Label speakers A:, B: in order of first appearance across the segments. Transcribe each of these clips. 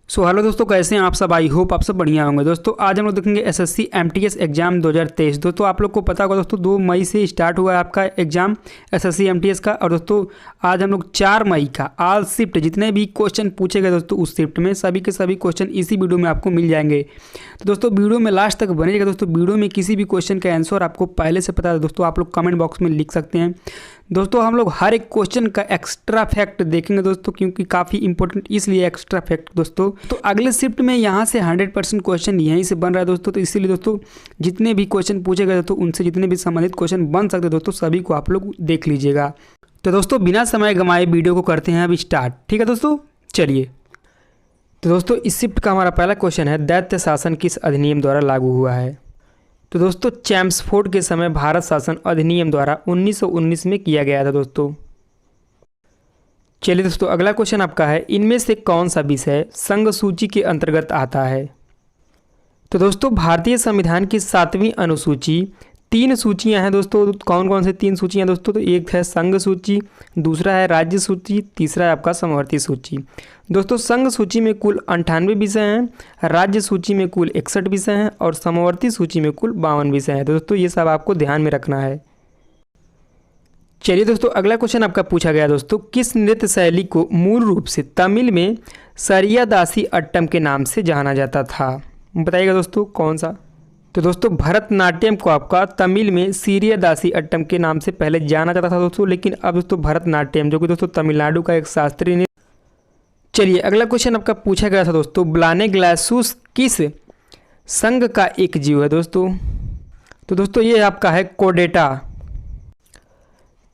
A: Hello दोस्तों, कैसे हैं आप सब। आई होप आप सब बढ़िया होंगे। दोस्तों आज हम लोग देखेंगे एसएससी एमटीएस एग्जाम 2023। दोस्तों आप लोग को पता होगा दोस्तों 2 मई से स्टार्ट हुआ है आपका एग्जाम एसएससी एमटीएस का। और दोस्तों आज हम लोग 4 मई का ऑल शिफ्ट जितने भी क्वेश्चन पूछे गए दोस्तों उस शिफ्ट में सभी के सभी क्वेश्चन इसी वीडियो में आपको मिल जाएंगे। तो दोस्तों वीडियो में लास्ट तक बनेगा। दोस्तों वीडियो में किसी भी क्वेश्चन का आंसर आपको पहले से पता है दोस्तों, आप लोग कमेंट बॉक्स में लिख सकते हैं। दोस्तों हम लोग हर एक क्वेश्चन का एक्स्ट्रा फैक्ट देखेंगे दोस्तों, क्योंकि काफ़ी इंपॉर्टेंट इसलिए एक्स्ट्रा फैक्ट दोस्तों। तो अगले शिफ्ट में यहाँ से 100% क्वेश्चन यहीं से बन रहा है दोस्तों। तो इसीलिए दोस्तों जितने भी क्वेश्चन पूछे गए दोस्तों उनसे जितने भी संबंधित क्वेश्चन बन सकते दोस्तों सभी को आप लोग देख लीजिएगा। तो दोस्तों बिना समय गंवाए वीडियो को करते हैं अभी स्टार्ट। ठीक है दोस्तों, चलिए। तो दोस्तों इस शिफ्ट का हमारा पहला क्वेश्चन है, दैत्य शासन किस अधिनियम द्वारा लागू हुआ है। तो दोस्तों चैम्सफोर्ड के समय भारत शासन अधिनियम द्वारा 1919 में किया गया था दोस्तों। चलिए दोस्तों अगला क्वेश्चन आपका है, इनमें से कौन सा विषय संघ सूची के अंतर्गत आता है। तो दोस्तों भारतीय संविधान की 7वीं अनुसूची 3 सूचियां हैं दोस्तों। कौन कौन से 3 सूचियां दोस्तों, तो एक है संघ सूची, दूसरा है राज्य सूची, तीसरा है आपका समवर्ती सूची। दोस्तों संघ सूची में कुल 98 विषय हैं, राज्य सूची में कुल 61 विषय हैं और समवर्ती सूची में कुल 52 विषय हैं। दोस्तों ये सब आपको ध्यान में रखना है। चलिए दोस्तों अगला क्वेश्चन आपका पूछा गया दोस्तों, किस नृत्य शैली को मूल रूप से तमिल में सरियादासी अट्टम के नाम से जाना जाता था। बताइएगा दोस्तों कौन सा। तो दोस्तों भरतनाट्यम को आपका तमिल में सीरियादासी अट्टम के नाम से पहले जाना जाता था दोस्तों, लेकिन अब दोस्तों भरतनाट्यम जो कि दोस्तों तमिलनाडु का एक शास्त्रीय नृत्य। चलिए अगला क्वेश्चन आपका पूछा गया था दोस्तों, ब्लानेग्लासुस किस संघ का एक जीव है दोस्तों। तो दोस्तों ये आपका है कोडेटा।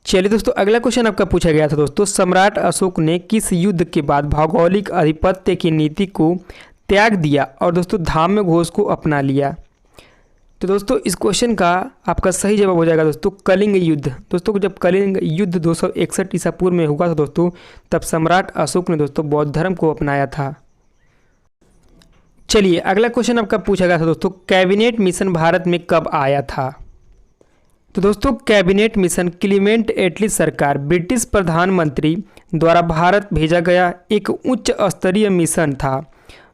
A: चलिए दोस्तों अगला क्वेश्चन आपका पूछा गया था दोस्तों, सम्राट अशोक ने किस युद्ध के बाद भौगोलिक आधिपत्य की नीति को त्याग दिया और दोस्तों धाम्य घोष को अपना लिया। तो दोस्तों इस क्वेश्चन का आपका सही जवाब हो जाएगा दोस्तों कलिंग युद्ध। दोस्तों जब कलिंग युद्ध 261 ईसा पूर्व में हुआ था दोस्तों, तब सम्राट अशोक ने दोस्तों बौद्ध धर्म को अपनाया था। चलिए अगला क्वेश्चन आपका पूछा गया था दोस्तों, कैबिनेट मिशन भारत में कब आया था। तो दोस्तों कैबिनेट मिशन क्लीमेंट एटली सरकार ब्रिटिश प्रधानमंत्री द्वारा भारत भेजा गया एक उच्च स्तरीय मिशन था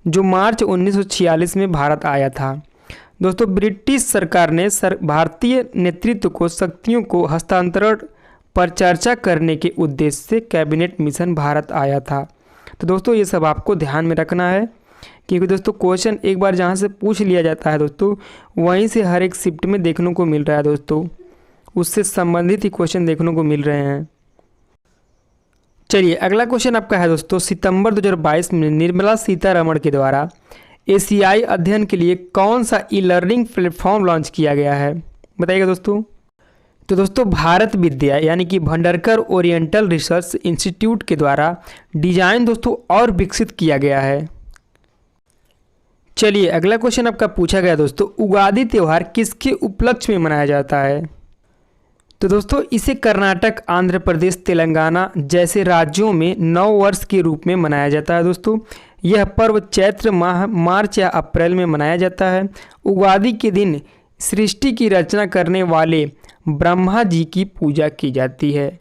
A: जो मार्च 1946 में भारत आया था। दोस्तों ब्रिटिश सरकार ने भारतीय नेतृत्व को शक्तियों को हस्तांतरण पर चर्चा करने के उद्देश्य से कैबिनेट मिशन भारत आया था। तो दोस्तों ये सब आपको ध्यान में रखना है, क्योंकि दोस्तों क्वेश्चन एक बार जहां से पूछ लिया जाता है दोस्तों वहीं से हर एक शिफ्ट में देखने को मिल रहा है दोस्तों, उससे संबंधित ही क्वेश्चन देखने को मिल रहे हैं। चलिए अगला क्वेश्चन आपका है दोस्तों, सितंबर 2022 में निर्मला सीतारमण के द्वारा एशियाई अध्ययन के लिए कौन सा ई लर्निंग प्लेटफॉर्म लॉन्च किया गया है। बताइएगा दोस्तों। तो दोस्तों भारत विद्या यानी कि भंडारकर ओरिएंटल रिसर्च इंस्टीट्यूट के द्वारा डिजाइन दोस्तों और विकसित किया गया है। चलिए अगला क्वेश्चन आपका पूछा गया दोस्तों, उगादि त्यौहार किसके उपलक्ष्य में मनाया जाता है। तो दोस्तों इसे कर्नाटक, आंध्र प्रदेश, तेलंगाना जैसे राज्यों में नव वर्ष के रूप में मनाया जाता है दोस्तों। यह पर्व चैत्र माह मार्च या अप्रैल में मनाया जाता है। उगादि के दिन सृष्टि की रचना करने वाले ब्रह्मा जी की पूजा की जाती है।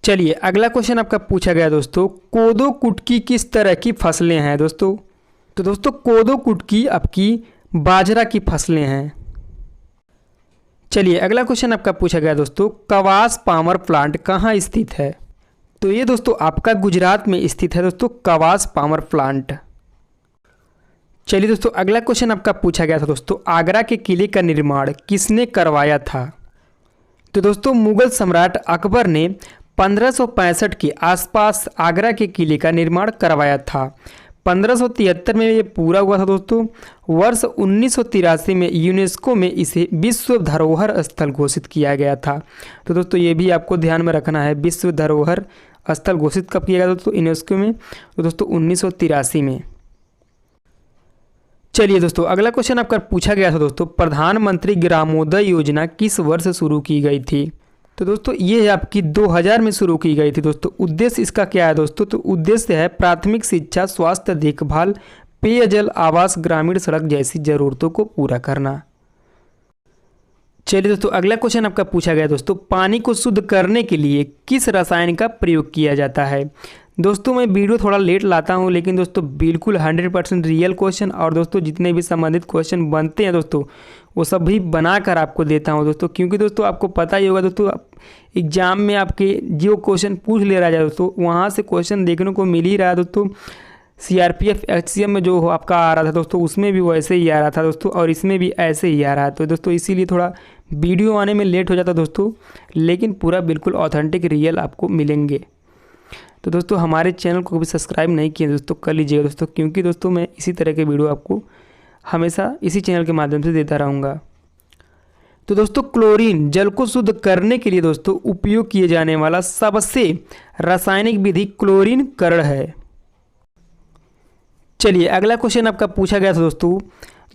A: चलिए अगला क्वेश्चन आपका पूछा गया दोस्तों, कोदो कुटकी किस तरह की फसलें हैं दोस्तों। तो दोस्तों कोदो कुटकी आपकी बाजरा की फसलें हैं। चलिए अगला क्वेश्चन आपका पूछा गया दोस्तों, कवास पावर प्लांट कहाँ स्थित है। तो ये दोस्तों आपका गुजरात में स्थित है दोस्तों कवास पावर प्लांट। चलिए दोस्तों अगला क्वेश्चन आपका पूछा गया था दोस्तों, आगरा के किले का निर्माण किसने करवाया था। तो दोस्तों मुगल सम्राट अकबर ने 1565 के आसपास आगरा के किले का निर्माण करवाया था। 1573 में ये पूरा हुआ था दोस्तों। वर्ष 1983 में यूनेस्को में इसे विश्व धरोहर स्थल घोषित किया गया था। तो दोस्तों ये भी आपको ध्यान में रखना है, विश्व धरोहर स्थल घोषित कब किया गया दोस्तों यूनेस्को में, तो दोस्तों 1983 में। चलिए दोस्तों अगला क्वेश्चन आपका पूछा गया था दोस्तों, प्रधानमंत्री ग्रामोदय योजना किस वर्ष शुरू की गई थी। तो दोस्तों ये आपकी 2000 में शुरू की गई थी दोस्तों। उद्देश्य इसका क्या है दोस्तों, तो उद्देश्य है प्राथमिक शिक्षा, स्वास्थ्य देखभाल, पेयजल, आवास, ग्रामीण सड़क जैसी जरूरतों को पूरा करना। चलिए दोस्तों अगला क्वेश्चन आपका पूछा गया दोस्तों, पानी को शुद्ध करने के लिए किस रसायन का प्रयोग किया जाता है। दोस्तों मैं वीडियो थोड़ा लेट लाता हूं, लेकिन दोस्तों बिल्कुल 100% रियल क्वेश्चन और दोस्तों जितने भी संबंधित क्वेश्चन बनते हैं दोस्तों वो सब भी बनाकर आपको देता हूं दोस्तों। क्योंकि दोस्तों आपको पता ही होगा दोस्तों, एग्जाम में आपके जो क्वेश्चन पूछ ले रहा है दोस्तों वहाँ से क्वेश्चन देखने को मिल ही रहा है दोस्तों। CRPF HCM में जो आपका आ रहा था दोस्तों उसमें भी वैसे ही आ रहा था दोस्तों, और इसमें भी ऐसे ही आ रहा है। तो दोस्तों इसीलिए थोड़ा वीडियो आने में लेट हो जाता दोस्तों, लेकिन पूरा बिल्कुल ऑथेंटिक रियल आपको मिलेंगे। तो दोस्तों हमारे चैनल को कभी सब्सक्राइब नहीं किए दोस्तों कर लीजिएगा दोस्तों, क्योंकि दोस्तों मैं इसी तरह के वीडियो आपको हमेशा इसी चैनल के माध्यम से देता रहूँगा। तो दोस्तों क्लोरीन जल को शुद्ध करने के लिए दोस्तों उपयोग किए जाने वाला सबसे रासायनिक विधि क्लोरीनकरण है। चलिए अगला क्वेश्चन आपका पूछा गया था दोस्तों,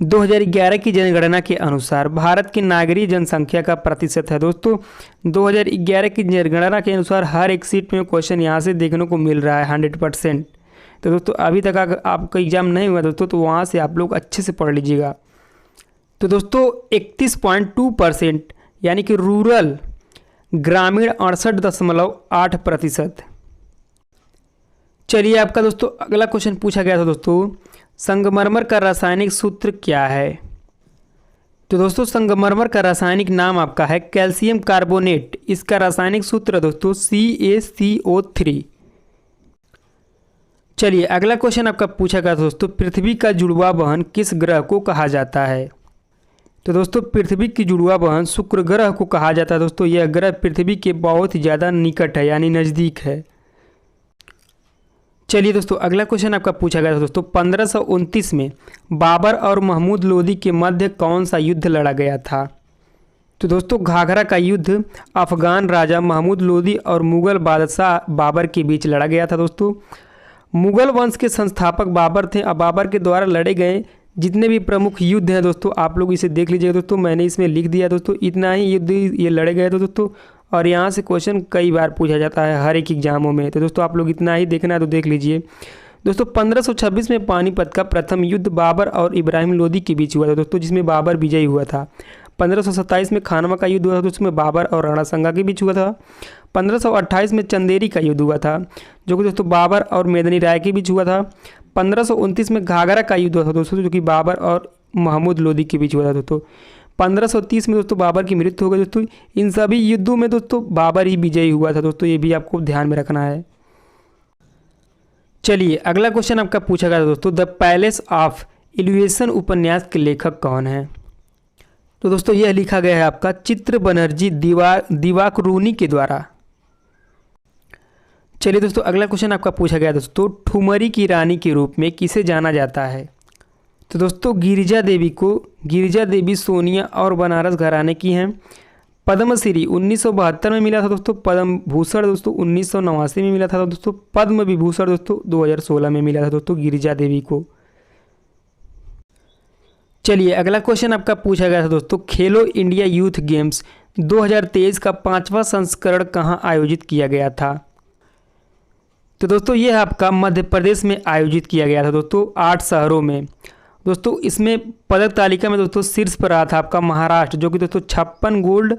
A: 2011 की जनगणना के अनुसार भारत की नागरिक जनसंख्या का प्रतिशत है। दोस्तों 2011 की जनगणना के अनुसार हर एक सीट में क्वेश्चन यहाँ से देखने को मिल रहा है 100%। तो दोस्तों अभी तक अगर आपका एग्जाम नहीं हुआ दोस्तों तो वहाँ से आप लोग अच्छे से पढ़ लीजिएगा। तो दोस्तों 31.2% यानी कि रूरल, ग्रामीण 68.8%। चलिए आपका दोस्तों अगला क्वेश्चन पूछा गया था दोस्तों, संगमरमर का रासायनिक सूत्र क्या है। तो दोस्तों संगमरमर का रासायनिक नाम आपका है कैल्शियम कार्बोनेट। इसका रासायनिक सूत्र दोस्तों CaCO3। चलिए अगला क्वेश्चन आपका पूछा गया था दोस्तों, पृथ्वी का जुड़वा बहन किस ग्रह को कहा जाता है। तो दोस्तों पृथ्वी की जुड़वा बहन शुक्र ग्रह को कहा जाता है दोस्तों। यह ग्रह पृथ्वी के बहुत ही ज़्यादा निकट है यानी नज़दीक है। चलिए दोस्तों अगला क्वेश्चन आपका पूछा गया था दोस्तों, 1529 में बाबर और महमूद लोदी के मध्य कौन सा युद्ध लड़ा गया था। तो दोस्तों घाघरा का युद्ध अफगान राजा महमूद लोदी और मुग़ल बादशाह बाबर के बीच लड़ा गया था दोस्तों। मुग़ल वंश के संस्थापक बाबर थे और बाबर के द्वारा लड़े गए जितने भी प्रमुख युद्ध हैं दोस्तों आप लोग इसे देख लीजिएगा दोस्तों। मैंने इसमें लिख दिया दोस्तों, इतना ही युद्ध ये लड़े गए थे दोस्तों, और यहाँ से क्वेश्चन कई बार पूछा जाता है हर एक एग्जामों में। तो दोस्तों आप लोग इतना ही देखना है तो देख लीजिए दोस्तों। 1526 में पानीपत का प्रथम युद्ध बाबर और इब्राहिम लोदी के बीच हुआ था दोस्तों, जिसमें बाबर विजयी हुआ था। 1527 में खानवा का युद्ध हुआ था दोस्तों, में बाबर और राणा संगा के बीच हुआ था। 1528 में चंदेरी का युद्ध हुआ था जो कि दोस्तों बाबर और मेदनी राय के बीच हुआ था। 1529 में घाघरा का युद्ध हुआ था दोस्तों, जो कि बाबर और महमूद लोदी के बीच हुआ था दोस्तों। 1530 में दोस्तों बाबर की मृत्यु हो गई दोस्तों। इन सभी युद्धों में दोस्तों बाबर ही विजयी हुआ था दोस्तों, ये भी आपको ध्यान में रखना है। चलिए अगला क्वेश्चन आपका पूछा गया था दोस्तों, द पैलेस ऑफ इल्यूशन उपन्यास के लेखक कौन है। तो दोस्तों यह लिखा गया है आपका चित्र बनर्जी दिवाकरुनी के द्वारा। चलिए दोस्तों अगला क्वेश्चन आपका पूछा गया दोस्तों, ठुमरी की रानी के रूप में किसे जाना जाता है। तो दोस्तों गिरिजा देवी सोनिया और बनारस घराने की हैं। पद्मश्री 1972 में मिला था दोस्तों। पद्म भूषण दोस्तों 1989 में मिला था दोस्तों। पद्म विभूषण दोस्तों 2016 में मिला था दोस्तों गिरिजा देवी को। चलिए अगला क्वेश्चन आपका पूछा गया था दोस्तों, खेलो इंडिया यूथ गेम्स 2023 का 5वां संस्करण कहाँ आयोजित किया गया था। तो दोस्तों यह आपका मध्य प्रदेश में आयोजित किया गया था दोस्तों, 8 शहरों में। दोस्तों इसमें पदक तालिका में दोस्तों शीर्ष पर रहा था आपका महाराष्ट्र, जो कि दोस्तों 56 गोल्ड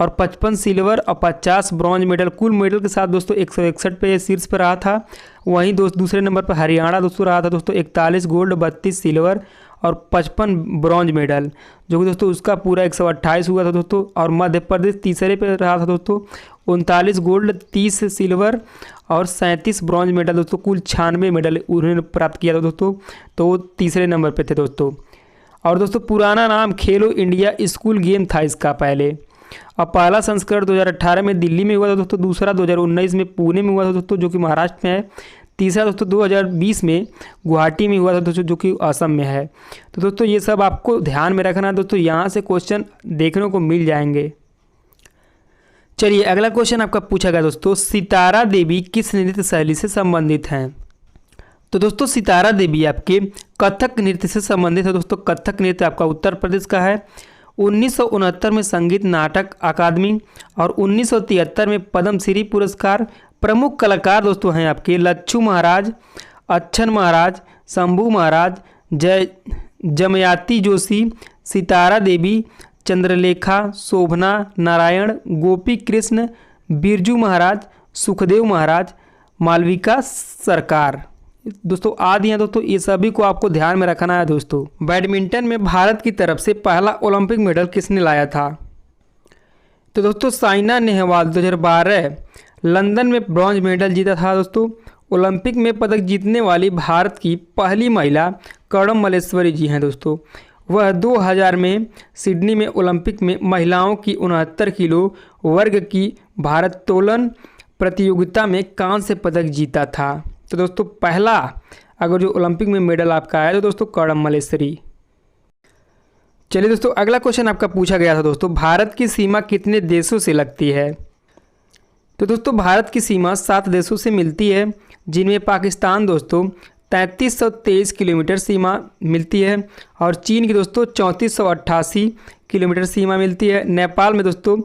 A: और 55 सिल्वर और 50 ब्रॉन्ज मेडल, कुल मेडल के साथ दोस्तों 161 पे शीर्ष पर रहा था। वहीं दूसरे नंबर पर हरियाणा दोस्तों रहा था दोस्तों 41 गोल्ड 32 सिल्वर और 55 ब्रॉन्ज मेडल, जो कि दोस्तों उसका पूरा 128 हुआ था दोस्तों। और मध्य प्रदेश तीसरे पे रहा था दोस्तों 39 गोल्ड 30 सिल्वर और 37 ब्रॉन्ज मेडल दोस्तों, कुल 96 मेडल उन्होंने प्राप्त किया था दोस्तों। तो वो तीसरे नंबर पे थे दोस्तों। और दोस्तों पुराना नाम खेलो इंडिया स्कूल गेम था इसका पहले, और पहला संस्करण 2018 में दिल्ली में हुआ था दोस्तों। दूसरा 2019 में पुणे में हुआ था दोस्तों, जो कि महाराष्ट्र में है। तीसरा दोस्तों 2020 में गुवाहाटी में हुआ था दोस्तों, जो कि असम में है। तो दोस्तों ये सब आपको ध्यान में रखना है दोस्तों, यहाँ से क्वेश्चन देखने को मिल जाएंगे। चलिए अगला क्वेश्चन आपका पूछा गया दोस्तों, सितारा देवी किस नृत्य शैली से संबंधित हैं। तो दोस्तों सितारा देवी आपके कथक नृत्य से संबंधित है दोस्तों। कथक नृत्य आपका उत्तर प्रदेश का है। 1969 में संगीत नाटक अकादमी और 1973 में पद्मश्री पुरस्कार। प्रमुख कलाकार दोस्तों हैं आपके लच्छू महाराज, अच्छन महाराज, शंभू महाराज, जमयाती जोशी, सितारा देवी, चंद्रलेखा, शोभना, नारायण, गोपी कृष्ण, बिरजू महाराज, सुखदेव महाराज, मालविका सरकार। दोस्तों आदि हैं दोस्तों, ये सभी को आपको ध्यान में रखना है दोस्तों। बैडमिंटन में भारत की तरफ से पहला ओलंपिक मेडल किसने लाया था? तो दोस्तों साइना नेहवाल 2012 लंदन में ब्रॉन्ज मेडल जीता था दोस्तों। ओलंपिक में पदक जीतने वाली भारत की पहली महिला कर्णम मल्लेश्वरी जी हैं दोस्तों। वह 2000 में सिडनी में ओलंपिक में महिलाओं की 69 किलो वर्ग की भारोत्तोलन प्रतियोगिता में कांस्य पदक जीता था। तो दोस्तों पहला अगर जो ओलंपिक में मेडल आपका आया तो दोस्तों कर्णम मल्लेश्वरी। चलिए दोस्तों अगला क्वेश्चन आपका पूछा गया था दोस्तों, भारत की सीमा कितने देशों से लगती है? तो दोस्तों भारत की सीमा 7 देशों से मिलती है, जिनमें पाकिस्तान दोस्तों 3323 किलोमीटर सीमा मिलती है और चीन की दोस्तों 3488 किलोमीटर सीमा मिलती है। नेपाल में दोस्तों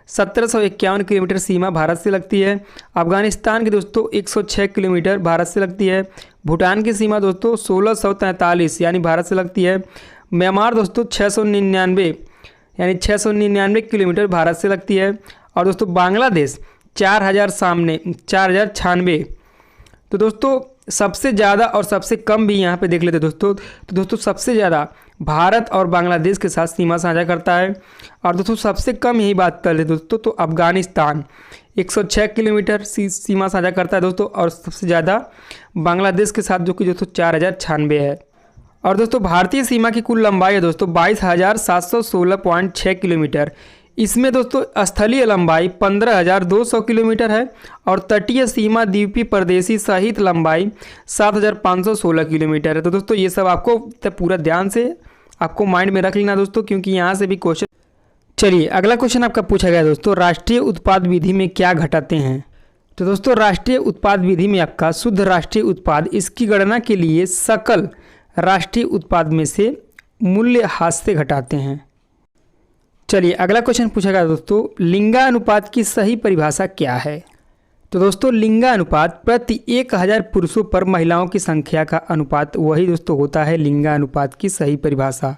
A: 1751 किलोमीटर सीमा भारत से लगती है। अफगानिस्तान की दोस्तों 106 किलोमीटर भारत से लगती है। भूटान की सीमा दोस्तों 1643 यानी भारत से लगती है। म्यांमार दोस्तों 699 यानी 699 किलोमीटर भारत से लगती है। और दोस्तों बांग्लादेश 4096। तो दोस्तों सबसे ज़्यादा और सबसे कम भी यहाँ पे देख लेते दोस्तों। तो दोस्तों सबसे ज़्यादा भारत और बांग्लादेश के साथ सीमा साझा करता है और दोस्तों सबसे कम यही बात कर ले दोस्तों तो अफगानिस्तान 106 किलोमीटर सीमा साझा करता है दोस्तों और सबसे ज़्यादा बांग्लादेश के साथ जो कि दोस्तों 4096 है। और दोस्तों भारतीय सीमा की कुल लंबाई है दोस्तों 22,716.6 किलोमीटर। इसमें दोस्तों स्थलीय लंबाई 15,200 किलोमीटर है और तटीय सीमा द्वीपीय प्रदेशी सहित लंबाई 7,516 किलोमीटर है। तो दोस्तों ये सब आपको पूरा ध्यान से आपको माइंड में रख लेना दोस्तों, क्योंकि यहाँ से भी क्वेश्चन। चलिए अगला क्वेश्चन आपका पूछा गया दोस्तों, राष्ट्रीय उत्पाद विधि में क्या घटाते हैं? तो दोस्तों राष्ट्रीय उत्पाद विधि में आपका शुद्ध राष्ट्रीय उत्पाद, इसकी गणना के लिए सकल राष्ट्रीय उत्पाद में से मूल्यह्रास से घटाते हैं। चलिए अगला क्वेश्चन पूछा गया दोस्तों, लिंगानुपात की सही परिभाषा क्या है? तो दोस्तों लिंगानुपात प्रति 1000 पुरुषों पर महिलाओं की संख्या का अनुपात, वही दोस्तों होता है लिंगानुपात की सही परिभाषा।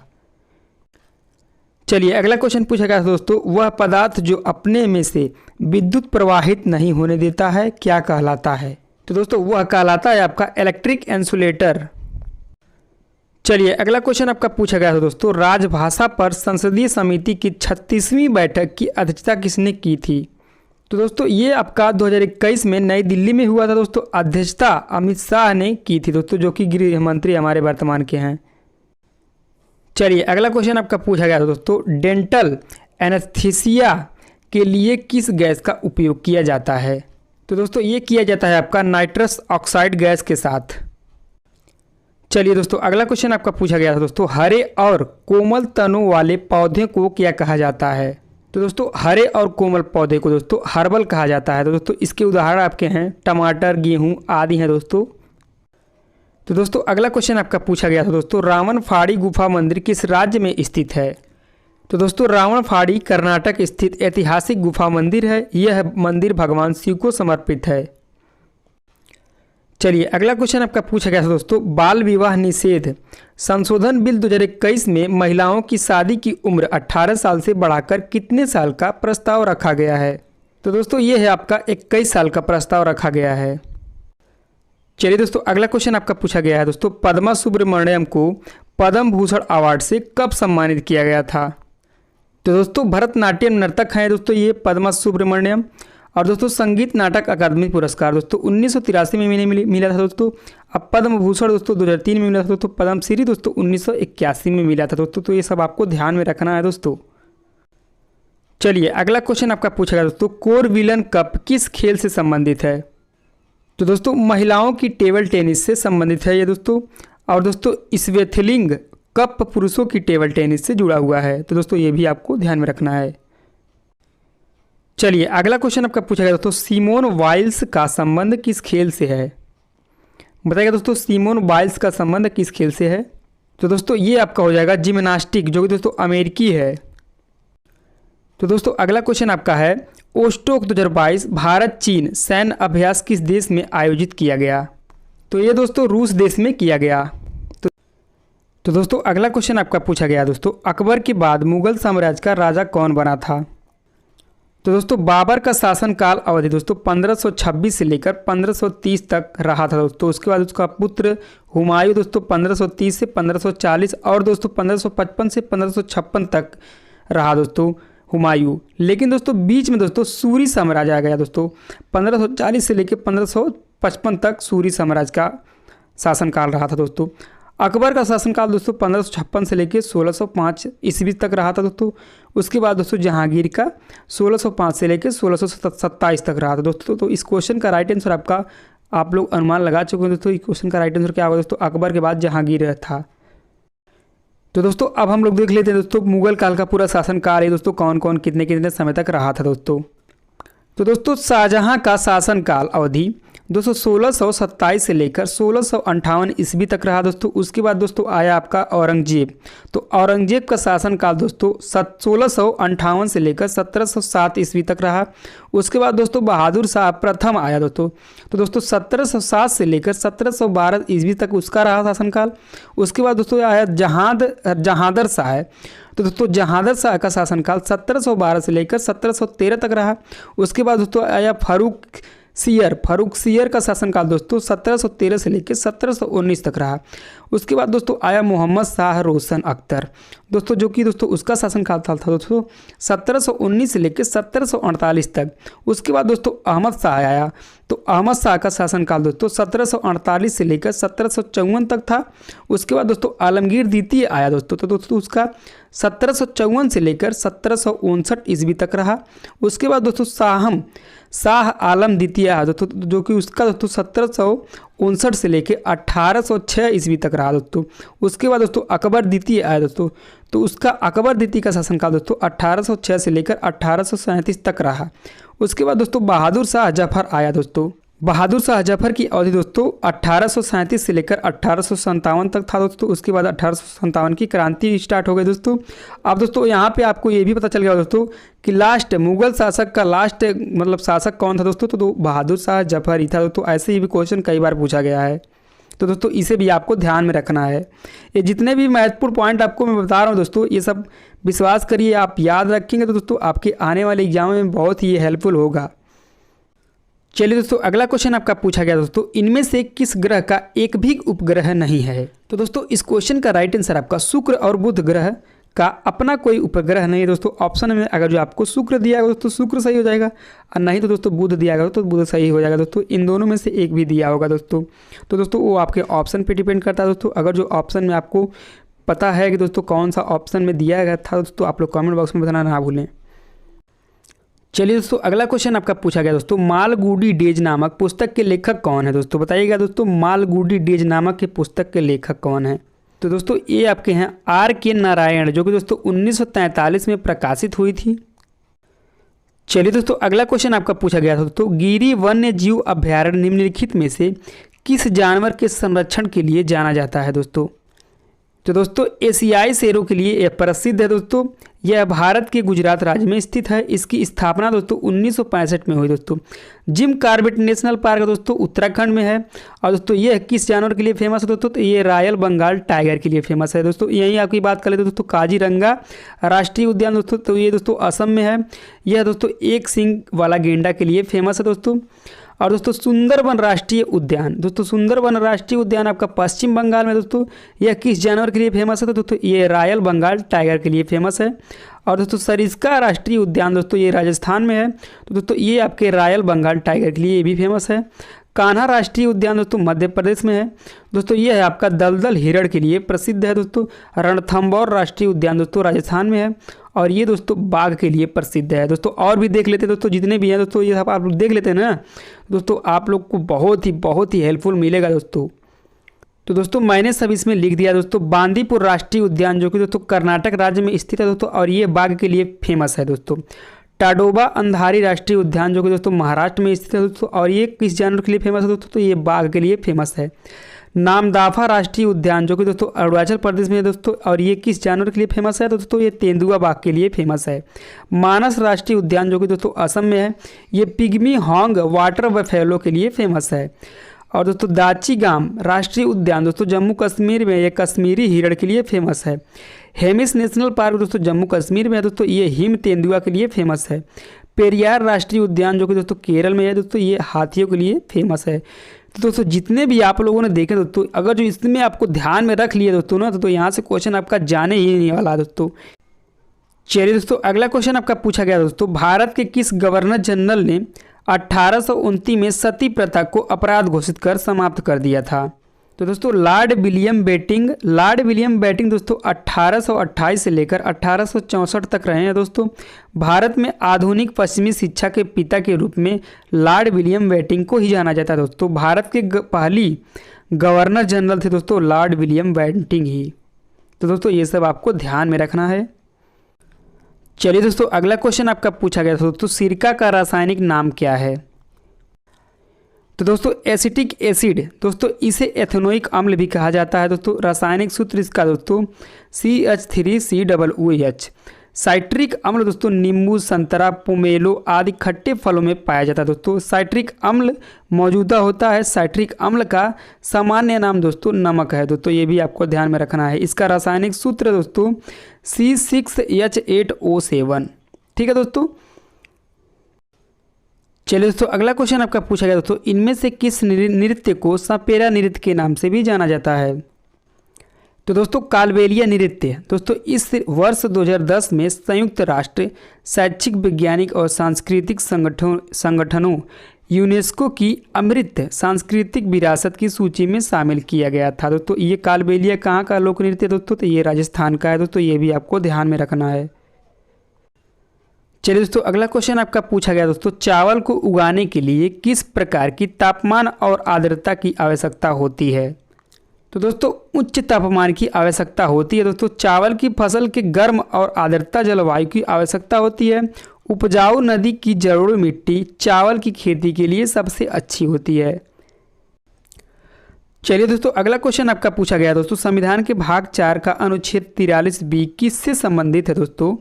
A: चलिए अगला क्वेश्चन पूछा गया दोस्तों, वह पदार्थ जो अपने में से विद्युत प्रवाहित नहीं होने देता है क्या कहलाता है? तो दोस्तों वह कहलाता है आपका इलेक्ट्रिक इंसुलेटर। चलिए अगला क्वेश्चन आपका पूछा गया था दोस्तों, राजभाषा पर संसदीय समिति की 36वीं बैठक की अध्यक्षता किसने की थी? तो दोस्तों ये आपका 2021 में नई दिल्ली में हुआ था दोस्तों। अध्यक्षता अमित शाह ने की थी दोस्तों, जो कि गृह मंत्री हमारे वर्तमान के हैं। चलिए अगला क्वेश्चन आपका पूछा गया था दोस्तों, डेंटल एनेस्थीसिया के लिए किस गैस का उपयोग किया जाता है? तो दोस्तों ये किया जाता है आपका नाइट्रस ऑक्साइड गैस के साथ। चलिए दोस्तों अगला क्वेश्चन आपका पूछा गया था दोस्तों, हरे और कोमल तनों वाले पौधे को क्या कहा जाता है? तो दोस्तों हरे और कोमल पौधे को दोस्तों हर्बल कहा जाता है। तो दोस्तों इसके उदाहरण आपके हैं टमाटर, गेहूं आदि हैं दोस्तों। तो दोस्तों अगला क्वेश्चन आपका पूछा गया था दोस्तों, रावणफाड़ी गुफा मंदिर किस राज्य में स्थित है? तो दोस्तों रावणफाड़ी कर्नाटक स्थित ऐतिहासिक गुफा मंदिर है। यह मंदिर भगवान शिव को समर्पित है। चलिए अगला क्वेश्चन आपका पूछा गया था दोस्तों, बाल विवाह निषेध संशोधन बिल 2021 में महिलाओं की शादी की उम्र 18 साल से बढ़ाकर कितने साल का प्रस्ताव रखा गया है? तो दोस्तों ये है आपका 21 साल का प्रस्ताव रखा गया है। चलिए दोस्तों अगला क्वेश्चन आपका पूछा गया है दोस्तों, पद्मा सुब्रमण्यम को पद्म भूषण अवार्ड से कब सम्मानित किया गया था? तो दोस्तों भरतनाट्यम नर्तक हैं दोस्तों ये पद्मा सुब्रमण्यम। और दोस्तों संगीत नाटक अकादमी पुरस्कार दोस्तों 1983 में मिला था दोस्तों। अब पद्म भूषण दोस्तों 2003 में मिला था दोस्तों। पद्मश्री दोस्तों 1981 में मिला था दोस्तों। तो ये सब आपको ध्यान में रखना है दोस्तों। चलिए अगला क्वेश्चन आपका पूछा गया दोस्तों, कोरविलन कप किस खेल से संबंधित है? तो दोस्तों महिलाओं की टेबल टेनिस से संबंधित है ये दोस्तों। और दोस्तों स्वेथलिंग कप पुरुषों की टेबल टेनिस से जुड़ा हुआ है। तो दोस्तों ये भी आपको ध्यान में रखना है। चलिए अगला क्वेश्चन आपका पूछा गया दोस्तों, सिमोन वाइल्स का संबंध किस खेल से है? बताइएगा दोस्तों सिमोन वाइल्स का संबंध किस खेल से है? तो दोस्तों ये आपका हो जाएगा जिम्नास्टिक, जो कि दोस्तों अमेरिकी है। तो दोस्तों अगला क्वेश्चन आपका है, ओस्टोक 2022 भारत चीन सैन्य अभ्यास किस देश में आयोजित किया गया? तो ये दोस्तों रूस देश में किया गया। तो दोस्तों अगला क्वेश्चन आपका पूछा गया दोस्तों, अकबर के बाद मुगल साम्राज्य का राजा कौन बना था? तो दोस्तों बाबर का शासनकाल अवधि दोस्तों 1526 से लेकर 1530 तक रहा था दोस्तों। उसके बाद उसका पुत्र हुमायूं दोस्तों 1530 से 1540 और दोस्तों 1555 से 1556 तक रहा दोस्तों हुमायूं। लेकिन दोस्तों बीच में दोस्तों सूरी साम्राज्य आ गया दोस्तों। 1540 से लेकर 1555 तक सूरी साम्राज्य का शासनकाल रहा था दोस्तों। अकबर का शासनकाल दोस्तों 1556 से लेकर 1605 ईस्वी तक रहा था दोस्तों। उसके बाद दोस्तों जहांगीर का 1605 से लेकर 1627 तक रहा था दोस्तों। तो इस क्वेश्चन का राइट आंसर आपका आप लोग अनुमान लगा चुके हैं दोस्तों। इस क्वेश्चन का राइट आंसर क्या होगा दोस्तों, अकबर के बाद जहांगीर था। तो दोस्तों अब हम लोग देख लेते हैं दोस्तों मुगल काल का पूरा शासनकाल है दोस्तों कौन कौन कितने कितने समय तक रहा था दोस्तों। तो दोस्तों शाहजहां का शासनकाल अवधि दोस्तों 1627 से लेकर 1658 ईस्वी तक रहा दोस्तों। उसके बाद दोस्तों आया आपका औरंगजेब। तो औरंगजेब का शासनकाल दोस्तों 1658 से लेकर 1707 ईस्वी तक रहा। उसके बाद दोस्तों बहादुर शाह प्रथम आया दोस्तों। तो दोस्तों 1707 से लेकर 1712 ईस्वी तक उसका रहा शासनकाल। उसके बाद दोस्तों आया जहांदर शाह है। तो दोस्तों जहांदर शाह का शासनकाल 1712 से लेकर 1713 तक रहा। उसके बाद दोस्तों आया फारूक सियर का शासनकाल दोस्तों 1713 से लेकर 1719 तक रहा। उसके बाद दोस्तों आया मोहम्मद शाह रोशन अख्तर दोस्तों, जो कि दोस्तों उसका शासनकाल था दोस्तों 1719 से लेकर 1748 तक। उसके बाद दोस्तों अहमद शाह आया। तो अहमद शाह का शासनकाल दोस्तों 1748 से लेकर 1754 तक था। उसके बाद दोस्तों आलमगीर द्वितीय आया दोस्तों। तो दोस्तों उसका 1754 से लेकर 1759 ईस्वी तक रहा। उसके बाद दोस्तों शाह आलम द्वितीय आया दोस्तों, जो कि उसका दोस्तों 1759 से लेकर 1806 ईस्वी तक रहा दोस्तों। उसके बाद दोस्तों अकबर द्वितीय आया दोस्तों। तो उसका अकबर द्वितीय का शासनकाल दोस्तों 1806 से लेकर 1837 तक रहा। उसके बाद दोस्तों बहादुर शाह जफर आया दोस्तों। बहादुर शाह जफर की अवधि दोस्तों 1837 से लेकर 1857 तक था दोस्तों। उसके बाद 1857 की क्रांति स्टार्ट हो गई दोस्तों। अब दोस्तों यहाँ पे आपको ये भी पता चल गया दोस्तों कि लास्ट मुगल शासक का लास्ट मतलब शासक कौन था दोस्तों, तो बहादुर शाह जफर ही था दोस्तों। ऐसे ही भी क्वेश्चन कई बार पूछा गया है, तो दोस्तों इसे भी आपको ध्यान में रखना है। ये जितने भी महत्वपूर्ण पॉइंट आपको मैं बता रहा हूँ दोस्तों, ये सब विश्वास करिए आप याद रखेंगे तो दोस्तों आपके आने वाले एग्जाम में बहुत ही हेल्पफुल होगा। चलिए दोस्तों अगला क्वेश्चन आपका पूछा गया दोस्तों, इनमें से किस ग्रह का एक भी उपग्रह नहीं है। तो दोस्तों इस क्वेश्चन का राइट आंसर आपका शुक्र और बुध ग्रह का अपना कोई उपग्रह नहीं है दोस्तों। ऑप्शन में अगर जो आपको शुक्र दिया गया दोस्तों शुक्र सही हो जाएगा, और नहीं तो दोस्तों बुध दिया गया तो बुध सही हो जाएगा दोस्तों। इन दोनों में से एक भी दिया होगा दोस्तों। तो दोस्तों वो आपके ऑप्शन पे डिपेंड करता है दोस्तों। अगर जो ऑप्शन में आपको पता है कि दोस्तों कौन सा ऑप्शन में दिया गया था दोस्तों, आप लोग कमेंट बॉक्स में बताना ना भूलें। चलिए दोस्तों अगला क्वेश्चन आपका पूछा गया दोस्तों, मालगुडी डेज नामक पुस्तक के लेखक कौन है दोस्तों। बताइएगा दोस्तों मालगुडी डेज नामक के पुस्तक के लेखक कौन है। तो दोस्तों ये आपके हैं R.K. नारायण, जो कि दोस्तों 1943 में प्रकाशित हुई थी। चलिए दोस्तों अगला क्वेश्चन आपका पूछा गया था दोस्तों, गिरी वन्य जीव अभ्यारण्य निम्नलिखित में से किस जानवर के संरक्षण के लिए जाना जाता है दोस्तों। तो दोस्तों एशियाई शेरों के लिए यह प्रसिद्ध है दोस्तों। यह भारत के गुजरात राज्य में स्थित है। इसकी स्थापना दोस्तों 1965 में हुई दोस्तों। जिम कॉर्बेट नेशनल पार्क दोस्तों उत्तराखंड में है। और दोस्तों यह किस जानवर के लिए फेमस है दोस्तों, तो ये रॉयल बंगाल टाइगर के लिए फेमस है दोस्तों। यहीं आपकी बात कर लेते दोस्तों काजीरंगा राष्ट्रीय उद्यान दोस्तों, तो ये दोस्तों असम में है। यह दोस्तों एक सींग वाला गेंडा के लिए फेमस है दोस्तों। और दोस्तों सुंदरबन राष्ट्रीय उद्यान दोस्तों, सुंदरबन राष्ट्रीय उद्यान आपका पश्चिम बंगाल में दोस्तों, यह किस जानवर के लिए फेमस है तो दोस्तों ये रॉयल बंगाल टाइगर के लिए फेमस है। और दोस्तों सरिस्का राष्ट्रीय उद्यान दोस्तों ये राजस्थान में है। तो दोस्तों ये आपके रॉयल बंगाल टाइगर के लिए ये भी फेमस है। कान्हा राष्ट्रीय उद्यान दोस्तों मध्य प्रदेश में है दोस्तों। ये है आपका दलदल हिरण के लिए प्रसिद्ध है दोस्तों। रणथंभौर राष्ट्रीय उद्यान दोस्तों राजस्थान में है। और ये दोस्तों बाघ के लिए प्रसिद्ध है दोस्तों। और भी देख लेते हैं दोस्तों जितने भी हैं दोस्तों, ये सब आप लोग देख लेते हैं ना दोस्तों, आप लोग को बहुत ही हेल्पफुल मिलेगा दोस्तों। तो दोस्तों मैंने सब इसमें लिख दिया दोस्तों। बांदीपुर राष्ट्रीय उद्यान जो कि दोस्तों कर्नाटक राज्य में स्थित है दोस्तों, और ये बाघ के लिए फेमस है दोस्तों। टाडोबा अंधारी राष्ट्रीय उद्यान जो कि दोस्तों महाराष्ट्र में स्थित है दोस्तों, और ये किस जानवर के लिए फेमस है दोस्तों, तो ये बाघ के लिए फेमस है। नामदाफा राष्ट्रीय उद्यान जो कि दोस्तों अरुणाचल प्रदेश में है दोस्तों, और ये किस जानवर के लिए फेमस है तो दोस्तों ये तेंदुआ बाघ के लिए फेमस है। मानस राष्ट्रीय उद्यान जो कि दोस्तों असम में है, ये पिग्मी हॉन्ग वाटर बफेलो के लिए फेमस है। और दोस्तों दाचीगाम राष्ट्रीय उद्यान दोस्तों जम्मू कश्मीर में, ये कश्मीरी हिरण के लिए फेमस है। हेमिस नेशनल पार्क दोस्तों जम्मू कश्मीर में है दोस्तों, ये हिम तेंदुआ के लिए फेमस है। पेरियार राष्ट्रीय उद्यान जो कि दोस्तों केरल में है दोस्तों, ये हाथियों के लिए फेमस है। तो दोस्तों जितने भी आप लोगों ने देखे दोस्तों, अगर जो इसमें आपको ध्यान में रख लिया दोस्तों ना, तो यहाँ से क्वेश्चन आपका जाने ही नहीं वाला दोस्तों। चलिए दोस्तों, अगला क्वेश्चन आपका पूछा गया दोस्तों, भारत के किस गवर्नर जनरल ने 1829 में सती प्रथा को अपराध घोषित कर समाप्त कर दिया था? तो दोस्तों लॉर्ड विलियम बेटिंग दोस्तों 1828 से लेकर 1864 तक रहे हैं दोस्तों। भारत में आधुनिक पश्चिमी शिक्षा के पिता के रूप में लॉर्ड विलियम बेटिंग को ही जाना जाता है दोस्तों। भारत के पहली गवर्नर जनरल थे दोस्तों लॉर्ड विलियम बेटिंग ही। तो दोस्तों ये सब आपको ध्यान में रखना है। चलिए दोस्तों, अगला क्वेश्चन आपका पूछा गया था दोस्तों, सिरका का रासायनिक नाम क्या है? तो दोस्तों एसिटिक एसिड दोस्तों, इसे एथेनोइक अम्ल भी कहा जाता है दोस्तों। रासायनिक सूत्र इसका दोस्तों CH3COOH। साइट्रिक अम्ल दोस्तों नींबू, संतरा, पोमेलो आदि खट्टे फलों में पाया जाता है दोस्तों। साइट्रिक अम्ल मौजूदा होता है। साइट्रिक अम्ल का सामान्य नाम दोस्तों नमक है दोस्तों, ये भी आपको ध्यान में रखना है। इसका रासायनिक सूत्र दोस्तों C6H8O7। ठीक है दोस्तों। चलिए दोस्तों, अगला क्वेश्चन आपका पूछा गया दोस्तों, इनमें से किस नृत्य को सपेरा नृत्य के नाम से भी जाना जाता है? तो दोस्तों कालबेलिया नृत्य दोस्तों इस वर्ष 2010 में संयुक्त राष्ट्र शैक्षिक, वैज्ञानिक और सांस्कृतिक संगठनों यूनेस्को की अमृत सांस्कृतिक विरासत की सूची में शामिल किया गया था दोस्तों। ये कालबेलिया कहाँ का लोक नृत्य दोस्तों? तो ये राजस्थान का है दोस्तों, ये भी आपको ध्यान में रखना है। चलिए दोस्तों, अगला क्वेश्चन आपका पूछा गया दोस्तों, चावल को उगाने के लिए किस प्रकार की तापमान और आर्द्रता की आवश्यकता होती है? तो दोस्तों उच्च तापमान की आवश्यकता होती है दोस्तों। चावल की फसल के गर्म और आर्द्रता जलवायु की आवश्यकता होती है। उपजाऊ नदी की जलोढ़ मिट्टी चावल की खेती के लिए सबसे अच्छी होती है। चलिए दोस्तों, अगला क्वेश्चन आपका पूछा गया दोस्तों, संविधान के भाग 4 का अनुच्छेद 43B किससे संबंधित है दोस्तों?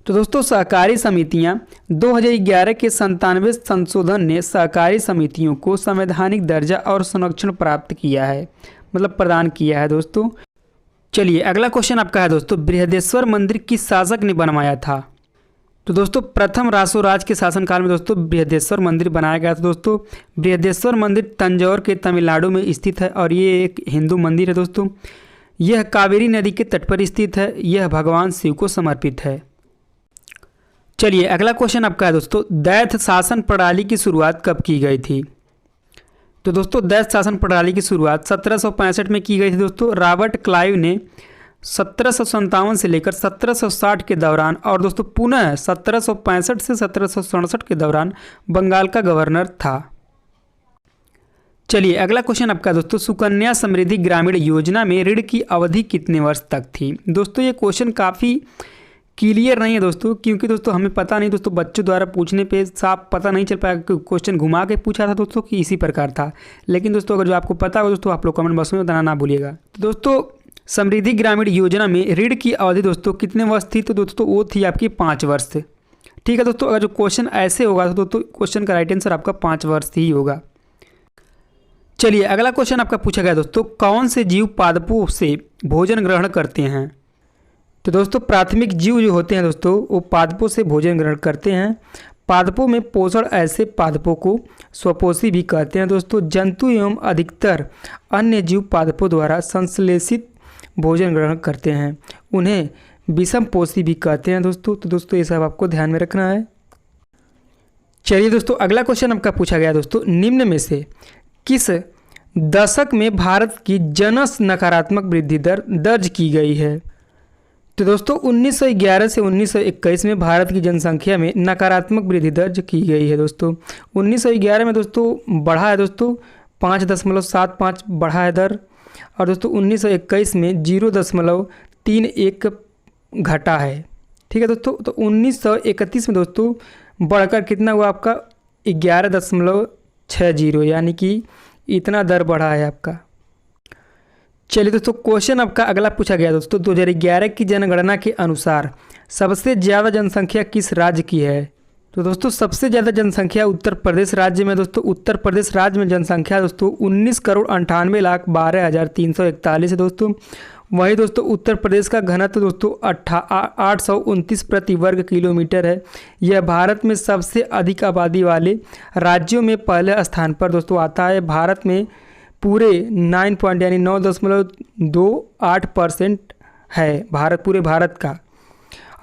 A: तो दोस्तों सहकारी समितियां 2011 के 97वें संशोधन ने सहकारी समितियों को संवैधानिक दर्जा और संरक्षण प्राप्त किया है, मतलब प्रदान किया है दोस्तों। चलिए अगला क्वेश्चन आपका है दोस्तों, बृहदेश्वर मंदिर किस शासक ने बनवाया था? तो दोस्तों प्रथम रासोराज के शासनकाल में दोस्तों बृहदेश्वर मंदिर बनाया गया था दोस्तों। बृहदेश्वर मंदिर तंजौर के तमिलनाडु में स्थित है और ये एक हिंदू मंदिर है दोस्तों। यह कावेरी नदी के तट पर स्थित है। यह भगवान शिव को समर्पित है। चलिए अगला क्वेश्चन आपका है दोस्तों, दैत्य शासन प्रणाली की शुरुआत कब की गई थी? तो दोस्तों दैत्य शासन प्रणाली की शुरुआत 1765 में की गई थी दोस्तों। रॉबर्ट क्लाइव ने 1757 से लेकर 1760 के दौरान और दोस्तों पुनः 1765 से 1767 के दौरान बंगाल का गवर्नर था। चलिए अगला क्वेश्चन आपका दोस्तों, सुकन्या समृद्धि ग्रामीण योजना में ऋण की अवधि कितने वर्ष तक थी? दोस्तों ये क्वेश्चन काफ़ी क्लियर नहीं है दोस्तों, क्योंकि दोस्तों हमें पता नहीं दोस्तों, बच्चों द्वारा पूछने पे साफ पता नहीं चल पाया कि क्वेश्चन घुमा के पूछा था दोस्तों कि इसी प्रकार था। लेकिन दोस्तों अगर जो आपको पता हो दोस्तों आप लोग कमेंट बॉक्स में बताना ना भूलिएगा। तो दोस्तों समृद्धि ग्रामीण योजना में ऋण की अवधि दोस्तों कितने वर्ष थी? तो दोस्तों वो थी आपकी 5 वर्ष। ठीक है दोस्तों, अगर जो क्वेश्चन ऐसे होगा तो दोस्तों क्वेश्चन का राइट आंसर आपका 5 वर्ष ही होगा। चलिए अगला क्वेश्चन आपका पूछा गया दोस्तों, कौन से जीव पादपों से भोजन ग्रहण करते हैं? तो दोस्तों प्राथमिक जीव जो होते हैं दोस्तों वो पादपों से भोजन ग्रहण करते हैं। पादपों में पोषण ऐसे पादपों को स्वपोषी भी कहते हैं दोस्तों। जंतु एवं अधिकतर अन्य जीव पादपों द्वारा संश्लेषित भोजन ग्रहण करते हैं। उन्हें विषम पोषी भी कहते हैं दोस्तों। तो दोस्तों ये सब आपको ध्यान में रखना है। चलिए दोस्तों अगला क्वेश्चन आपका पूछा गया दोस्तों, निम्न में से किस दशक में भारत की जनस नकारात्मक वृद्धि दर दर्ज की गई है? तो दोस्तों 1911 से 1921 में भारत की जनसंख्या में नकारात्मक वृद्धि दर्ज की गई है दोस्तों। 1911 में दोस्तों बढ़ा है दोस्तों 5.75 बढ़ा है दर, और दोस्तों 1921 में 0.31 घटा है। ठीक है दोस्तों, तो 1931 में दोस्तों बढ़कर कितना हुआ आपका 11.60, यानी कि इतना दर बढ़ा है आपका। चलिए दोस्तों क्वेश्चन आपका अगला पूछा गया दोस्तों, 2011 की जनगणना के अनुसार सबसे ज़्यादा जनसंख्या किस राज्य की है? तो दोस्तों सबसे ज़्यादा जनसंख्या उत्तर प्रदेश राज्य में दोस्तों। उत्तर प्रदेश राज्य में जनसंख्या दोस्तों 19,98,12,341 है दोस्तों। वहीं दोस्तों उत्तर प्रदेश का घनत्व दोस्तों 829 प्रति वर्ग किलोमीटर है। यह भारत में सबसे अधिक आबादी वाले राज्यों में पहले स्थान पर दोस्तों आता है। भारत में पूरे 9.28% है पूरे भारत का।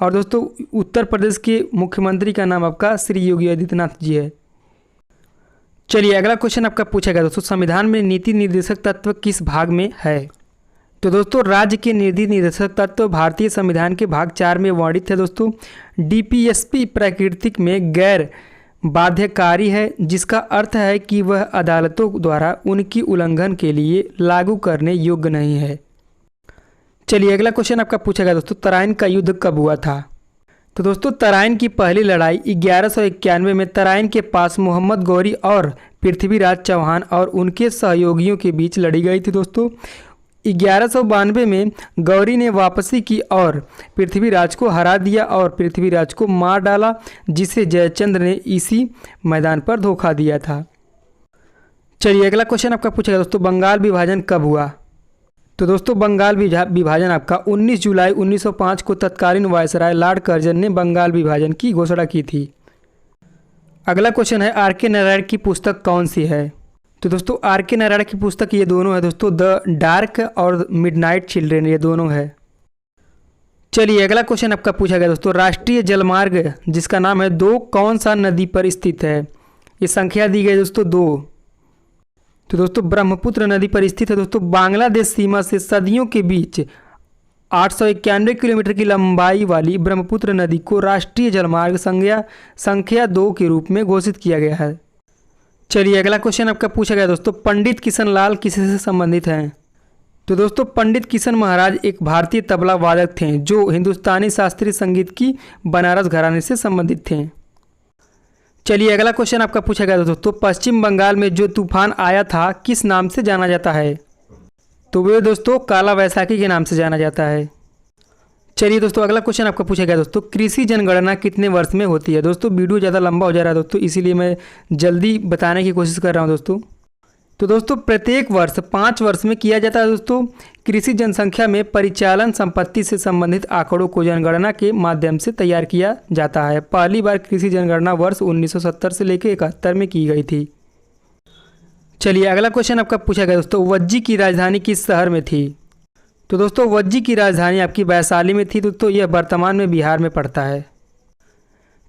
A: और दोस्तों उत्तर प्रदेश के मुख्यमंत्री का नाम आपका श्री योगी आदित्यनाथ जी है। चलिए अगला क्वेश्चन आपका पूछा गया दोस्तों, संविधान में नीति निर्देशक तत्व किस भाग में है? तो दोस्तों राज्य के नीति निर्देशक तत्व भारतीय संविधान के भाग 4 में वर्णित है दोस्तों। डीपीएसपी प्राकृतिक में गैर बाध्यकारी है, जिसका अर्थ है कि वह अदालतों द्वारा उनकी उल्लंघन के लिए लागू करने योग्य नहीं है। चलिए अगला क्वेश्चन आपका पूछा गया दोस्तों, तराइन का युद्ध कब हुआ था? तो दोस्तों तराइन की पहली लड़ाई 1191 में तराइन के पास मोहम्मद गौरी और पृथ्वीराज चौहान और उनके सहयोगियों के बीच लड़ी गई थी दोस्तों। 1192 में गौरी ने वापसी की और पृथ्वीराज को हरा दिया और पृथ्वीराज को मार डाला, जिसे जयचंद्र ने इसी मैदान पर धोखा दिया था। चलिए अगला क्वेश्चन आपका पूछा गया दोस्तों, बंगाल विभाजन कब हुआ? तो दोस्तों बंगाल विभाजन आपका 19 जुलाई 1905 को तत्कालीन वायसराय लॉर्ड कर्जन ने बंगाल विभाजन की घोषणा की थी। अगला क्वेश्चन है, आर के नारायण की पुस्तक कौन सी है? तो दोस्तों आर के नारायण की पुस्तक ये दोनों है दोस्तों, द डार्क और मिडनाइट चिल्ड्रेन, ये दोनों है। चलिए अगला क्वेश्चन आपका पूछा गया दोस्तों, राष्ट्रीय जलमार्ग जिसका नाम है 2 कौन सा नदी पर स्थित है? ये संख्या दी गई दोस्तों 2। तो दोस्तों ब्रह्मपुत्र नदी पर स्थित है दोस्तों। बांग्लादेश सीमा से सदियों के बीच 891 किलोमीटर की लंबाई वाली ब्रह्मपुत्र नदी को राष्ट्रीय जलमार्ग संख्या 2 के रूप में घोषित किया गया है। चलिए अगला क्वेश्चन आपका पूछा गया दोस्तों, पंडित किशन लाल किससे संबंधित हैं? तो दोस्तों पंडित किशन महाराज एक भारतीय तबला वादक थे जो हिंदुस्तानी शास्त्रीय संगीत की बनारस घराने से संबंधित थे। चलिए अगला क्वेश्चन आपका पूछा गया दोस्तों, पश्चिम बंगाल में जो तूफान आया था किस नाम से जाना जाता है? तो वे दोस्तों काला वैसाखी के नाम से जाना जाता है। चलिए दोस्तों अगला क्वेश्चन आपका पूछा गया दोस्तों, कृषि जनगणना कितने वर्ष में होती है? दोस्तों वीडियो ज़्यादा लंबा हो जा रहा है दोस्तों, इसीलिए मैं जल्दी बताने की कोशिश कर रहा हूँ दोस्तों। तो दोस्तों प्रत्येक वर्ष 5 वर्ष में किया जाता है दोस्तों। कृषि जनसंख्या में परिचालन संपत्ति से संबंधित आंकड़ों को जनगणना के माध्यम से तैयार किया जाता है। पहली बार कृषि जनगणना वर्ष 1970 से लेकर 71 में की गई थी। चलिए अगला क्वेश्चन आपका पूछा गया दोस्तों, वज्जी की राजधानी किस शहर में थी? तो दोस्तों वज्जी की राजधानी आपकी वैशाली में थी दोस्तों। यह वर्तमान में बिहार में पड़ता है।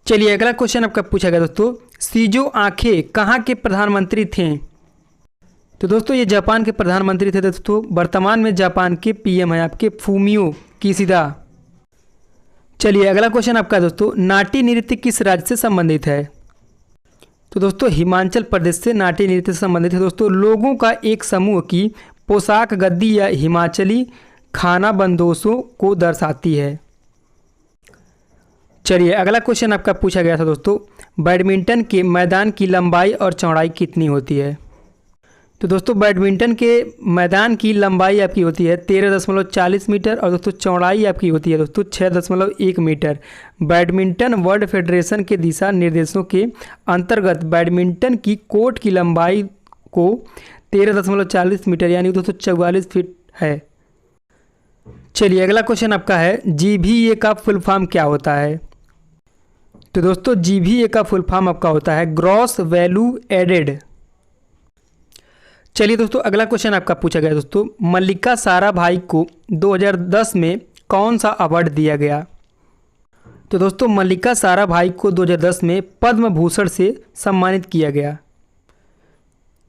A: चलिए अगला क्वेश्चन आपका पूछा गया दोस्तों, शिंजो आबे कहाँ के प्रधानमंत्री थे? तो दोस्तों ये जापान के प्रधानमंत्री थे दोस्तों। वर्तमान में जापान के पीएम है आपके फूमियो किशिदा। चलिए अगला क्वेश्चन आपका दोस्तों, नाट्य नृत्य किस राज्य से संबंधित है? तो दोस्तों हिमाचल प्रदेश से नाट्य नृत्य से संबंधित है दोस्तों। लोगों का एक समूह की पोशाक गद्दी या हिमाचली खाना बंदोशों को दर्शाती है। चलिए अगला क्वेश्चन आपका पूछा गया था दोस्तों, बैडमिंटन के मैदान की लंबाई और चौड़ाई कितनी होती है? तो दोस्तों बैडमिंटन के मैदान की लंबाई आपकी होती है 13.40 मीटर और दोस्तों चौड़ाई आपकी होती है दोस्तों 6.1 मीटर। बैडमिंटन वर्ल्ड फेडरेशन के दिशा निर्देशों के अंतर्गत बैडमिंटन की कोर्ट की लंबाई को 13.40 मीटर यानी दोस्तों 44 फीट है। चलिए अगला क्वेश्चन आपका है, जीवीए का फुल फॉर्म क्या होता है? तो दोस्तों जीवीए का फुल फॉर्म आपका होता है ग्रॉस वैल्यू एडेड। चलिए दोस्तों अगला क्वेश्चन आपका पूछा गया दोस्तों, मल्लिका साराभाई को 2010 में कौन सा अवार्ड दिया गया? तो दोस्तों मल्लिका साराभाई को 2010 में पद्म भूषण से सम्मानित किया गया।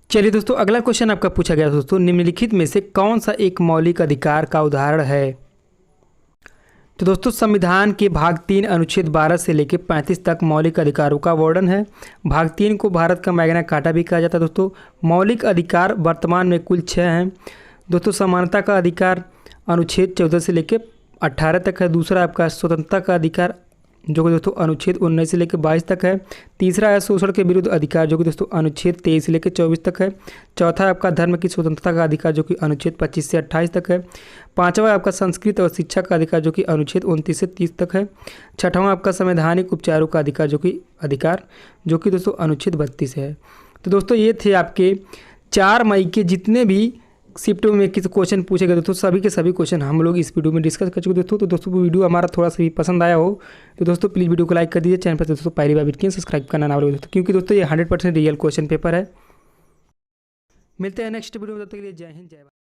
A: चलिए दोस्तों अगला क्वेश्चन आपका पूछा गया दोस्तों, निम्नलिखित में से कौन सा एक मौलिक अधिकार का उदाहरण है? तो दोस्तों संविधान के भाग 3 अनुच्छेद 12 से लेकर 35 तक मौलिक अधिकारों का वर्णन है। भाग 3 को भारत का मैग्ना कार्टा भी कहा जाता है दोस्तों। मौलिक अधिकार वर्तमान में कुल 6 हैं दोस्तों। समानता का अधिकार अनुच्छेद 14 से लेकर 18 तक है। दूसरा आपका स्वतंत्रता का अधिकार जो कि दोस्तों अनुच्छेद 19 से लेकर 22 तक है। तीसरा है शोषण के विरुद्ध अधिकार जो कि दोस्तों अनुच्छेद 23 से लेकर 24 तक है। चौथा है आपका धर्म की स्वतंत्रता का अधिकार जो कि अनुच्छेद 25 से 28 तक है। पांचवा है आपका संस्कृत और शिक्षा का अधिकार जो कि अनुच्छेद 29 से 30 तक है। छठवां आपका संवैधानिक उपचारों का अधिकार जो कि दोस्तों अनुच्छेद 32 है। तो दोस्तों ये थे आपके 4 मई के जितने भी शिफ्ट में किस क्वेश्चन पूछेगा दोस्तों, सभी के सभी क्वेश्चन हम लोग इस वीडियो में डिस्कस कर चुके दोस्तों। तो दोस्तों वीडियो हमारा थोड़ा सा भी पसंद आया हो तो दोस्तों प्लीज़ वीडियो को लाइक कर दीजिए, चैनल पर दोस्तों पहली बार विजिट सब्सक्राइब करना ना भूलिए दोस्तों, क्योंकि दोस्तों ये 100% रियल क्वेश्चन पेपर है। मिलते हैं नेक्स्ट वीडियो में, तब तक के लिए जय हिंद जय भारत।